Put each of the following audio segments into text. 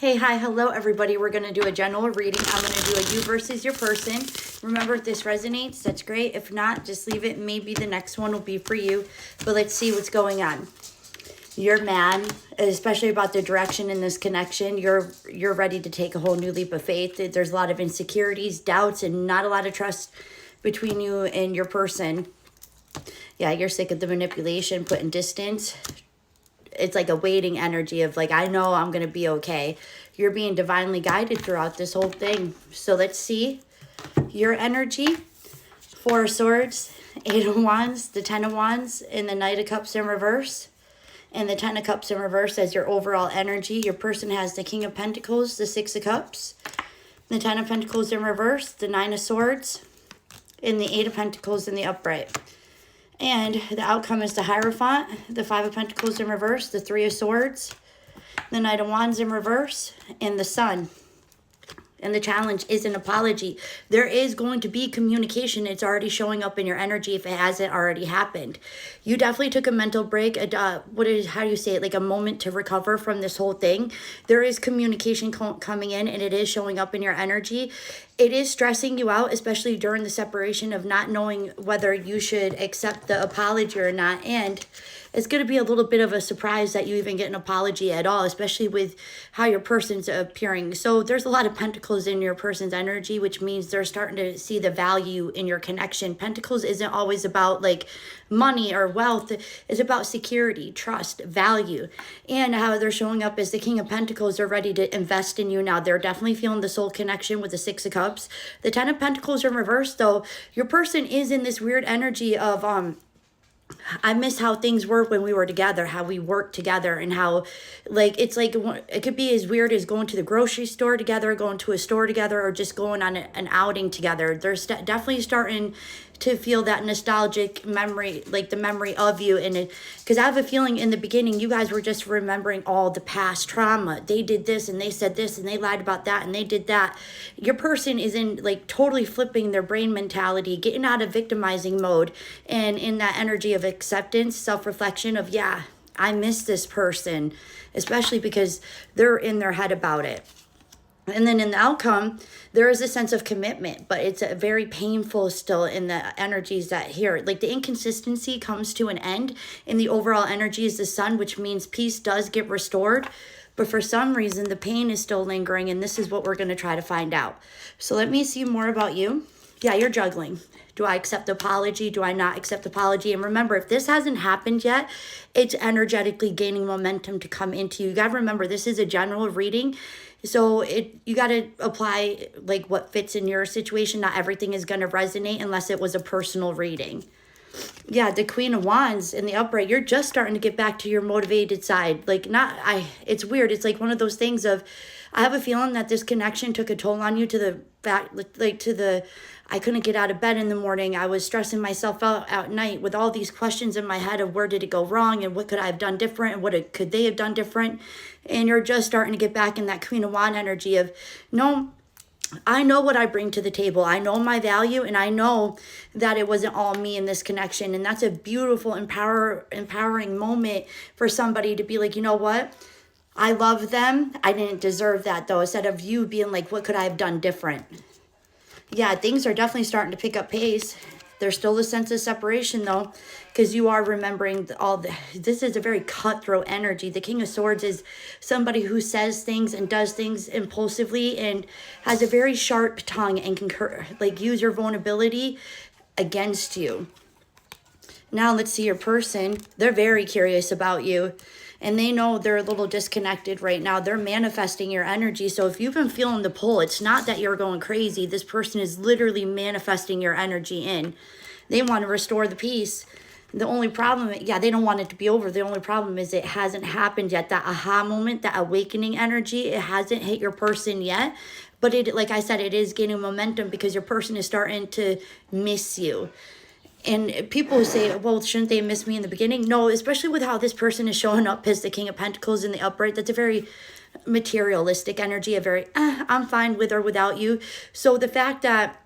Hey, hi, hello, everybody. We're going to do a general reading. I'm going to do a you versus your person. Remember, if this resonates, that's great. If not, just leave it. Maybe the next one will be for you. But let's see what's going on. You're mad, especially about the direction in this connection. You're ready to take a whole new leap of faith. There's a lot of insecurities, doubts, and not a lot of trust between you and your person. Yeah, you're sick of the manipulation, putting distance. It's like a waiting energy of like, I know I'm going to be okay. You're being divinely guided throughout this whole thing. So let's see your energy. Four of Swords, Eight of Wands, the Ten of Wands, and the Knight of Cups in reverse. And the Ten of Cups in reverse as your overall energy. Your person has the King of Pentacles, the Six of Cups, the Ten of Pentacles in reverse, the Nine of Swords, and the Eight of Pentacles in the upright. And the outcome is the Hierophant, the Five of Pentacles in reverse, the Three of Swords, the Knight of Wands in reverse, and the Sun. And the challenge is an apology. There is going to be communication. It's already showing up in your energy if it hasn't already happened. You definitely took a mental break. How do you say it? Like a moment to recover from this whole thing. There is communication coming in and it is showing up in your energy. It is stressing you out, especially during the separation of not knowing whether you should accept the apology or not. And it's going to be a little bit of a surprise that you even get an apology at all, especially with how your person's appearing. So there's a lot of pentacles in your person's energy, which means they're starting to see the value in your connection. Pentacles isn't always about like money or wealth. It's about security, trust, value, and how they're showing up as the King of Pentacles. They're ready to invest in you now. They're definitely feeling the soul connection with the Six of Cups. The Ten of Pentacles in reverse, though, your person is in this weird energy of I miss how things were when we were together, how we worked together, and how, like, it's like it could be as weird as going to the grocery store together, going to a store together, or just going on an outing together. They're definitely starting to feel that nostalgic memory, like the memory of you. And because I have a feeling in the beginning, you guys were just remembering all the past trauma. They did this and they said this and they lied about that and they did that. Your person is in like totally flipping their brain mentality, getting out of victimizing mode and in that energy of acceptance, self-reflection of, yeah, I miss this person, especially because they're in their head about it. And then in the outcome, there is a sense of commitment, but it's a very painful still in the energies that here. Like the inconsistency comes to an end, and the overall energy is the Sun, which means peace does get restored. But for some reason, the pain is still lingering, and this is what we're going to try to find out. So let me see more about you. Yeah, you're juggling. Do I accept the apology? Do I not accept the apology? And remember, if this hasn't happened yet, it's energetically gaining momentum to come into you. You got to remember, this is a general reading. So you got to apply like what fits in your situation. Not everything is going to resonate unless it was a personal reading. Yeah, the Queen of Wands in the upright, you're just starting to get back to your motivated side. Like it's weird. It's like one of those things of, I have a feeling that this connection took a toll on you to the back, like to the, I couldn't get out of bed in the morning. I was stressing myself out at night with all these questions in my head of where did it go wrong and what could I have done different and could they have done different? And you're just starting to get back in that Queen of Wands energy of, no, I know what I bring to the table. I know my value, and I know that it wasn't all me in this connection. And that's a beautiful, empowering moment for somebody to be like, you know what? I love them. I didn't deserve that, though. Instead of you being like, what could I have done different? Yeah, things are definitely starting to pick up pace. There's still a sense of separation, though, because you are remembering this is a very cutthroat energy. The King of Swords is somebody who says things and does things impulsively and has a very sharp tongue and can use your vulnerability against you. Now let's see your person. They're very curious about you. And they know they're a little disconnected right now. They're manifesting your energy. So if you've been feeling the pull, it's not that you're going crazy. This person is literally manifesting your energy in. They want to restore the peace. The only problem, yeah, they don't want it to be over. The only problem is it hasn't happened yet. That aha moment, that awakening energy, it hasn't hit your person yet. But it, like I said, it is gaining momentum because your person is starting to miss you. And people say, well, shouldn't they miss me in the beginning? No, especially with how this person is showing up as the King of Pentacles in the upright. That's a very materialistic energy, a very, I'm fine with or without you. So the fact that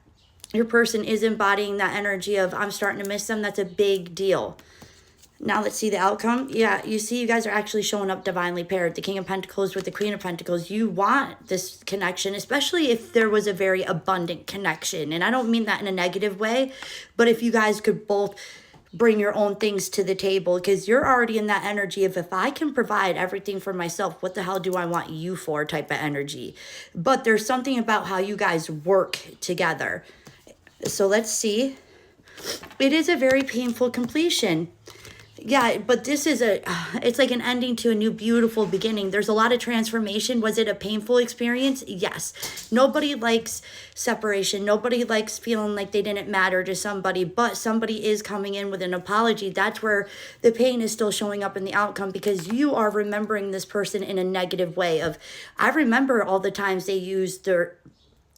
your person is embodying that energy of I'm starting to miss them, that's a big deal. Now let's see the outcome. Yeah, you see you guys are actually showing up divinely paired. The King of Pentacles with the Queen of Pentacles. You want this connection, especially if there was a very abundant connection. And I don't mean that in a negative way, but if you guys could both bring your own things to the table, because you're already in that energy of, if I can provide everything for myself, what the hell do I want you for type of energy. But there's something about how you guys work together. So let's see. It is a very painful completion. Yeah, but this is it's like an ending to a new beautiful beginning. There's a lot of transformation. Was it a painful experience? Yes. Nobody likes separation. Nobody likes feeling like they didn't matter to somebody, but somebody is coming in with an apology. That's where the pain is still showing up in the outcome, because you are remembering this person in a negative way of, I remember all the times they used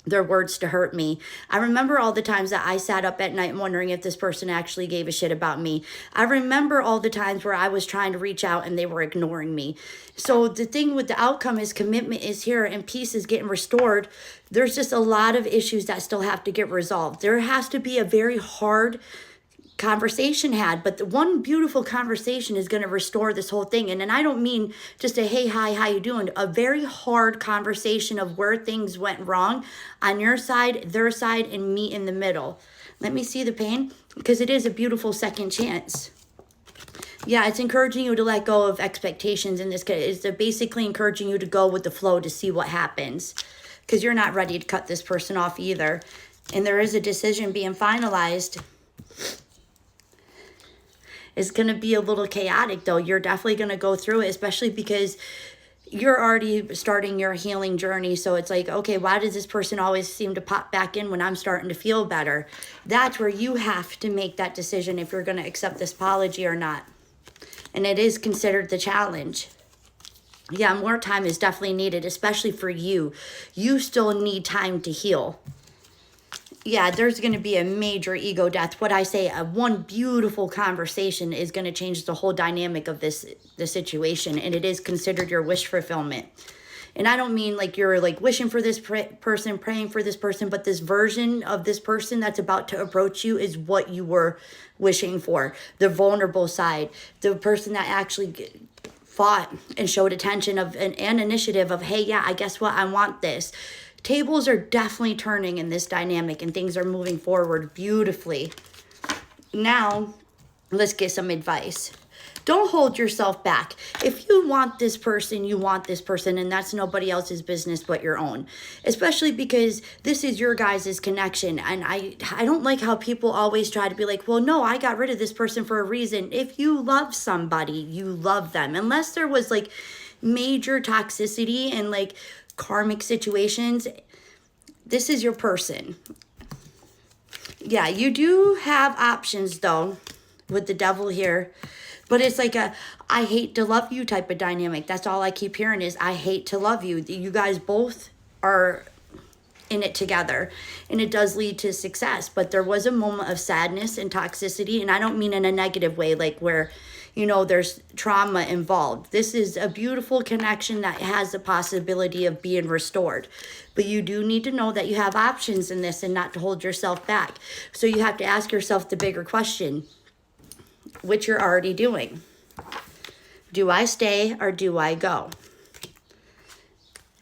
their words to hurt me. I remember all the times that I sat up at night wondering if this person actually gave a shit about me. I remember all the times where I was trying to reach out and they were ignoring me. So the thing with the outcome is commitment is here and peace is getting restored. There's just a lot of issues that still have to get resolved. There has to be a very hard conversation had, but the one beautiful conversation is going to restore this whole thing. And I don't mean just a hey, hi, how you doing? A very hard conversation of where things went wrong on your side, their side, and me in the middle. Let me see the pain, because it is a beautiful second chance. Yeah, it's encouraging you to let go of expectations in this case. It's basically encouraging you to go with the flow to see what happens, because you're not ready to cut this person off either. And there is a decision being finalized. It's going to be a little chaotic, though. You're definitely going to go through it, especially because you're already starting your healing journey. So it's like, okay, why does this person always seem to pop back in when I'm starting to feel better? That's where you have to make that decision if you're going to accept this apology or not. And it is considered the challenge. Yeah, more time is definitely needed, especially for you. You still need time to heal. Yeah, there's going to be a major ego death. What I say, one beautiful conversation is going to change the whole dynamic of the situation. And it is considered your wish fulfillment. And I don't mean like you're like wishing for this person, praying for this person, but this version of this person that's about to approach you is what you were wishing for. The vulnerable side, the person that actually fought and showed attention of an initiative of, hey, yeah, I guess what? I want this. Tables are definitely turning in this dynamic and things are moving forward beautifully. Now, let's get some advice. Don't hold yourself back. If you want this person, you want this person, and that's nobody else's business but your own. Especially because this is your guys' connection. And I don't like how people always try to be like, well, no, I got rid of this person for a reason. If you love somebody, you love them. Unless there was like major toxicity and like karmic situations, this is your person. Yeah, you do have options though with the devil here, but it's like a I hate to love you type of dynamic. That's all I keep hearing is I hate to love you. You guys both are in it together, and it does lead to success, but there was a moment of sadness and toxicity, and I don't mean in a negative way, like where there's trauma involved. This is a beautiful connection that has the possibility of being restored. But you do need to know that you have options in this and not to hold yourself back. So you have to ask yourself the bigger question, which you're already doing. Do I stay or do I go?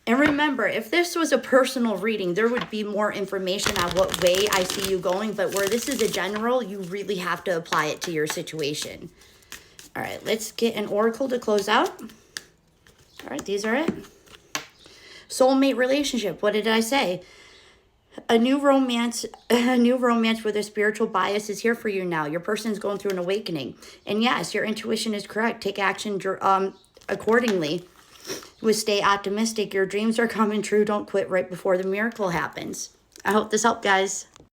And remember, if this was a personal reading, there would be more information on what way I see you going. But where this is a general, you really have to apply it to your situation. All right, let's get an oracle to close out. All right, these are it. Soulmate relationship. What did I say? A new romance with a spiritual bias is here for you now. Your person's going through an awakening. And yes, your intuition is correct. Take action accordingly. Stay optimistic. Your dreams are coming true. Don't quit right before the miracle happens. I hope this helped, guys.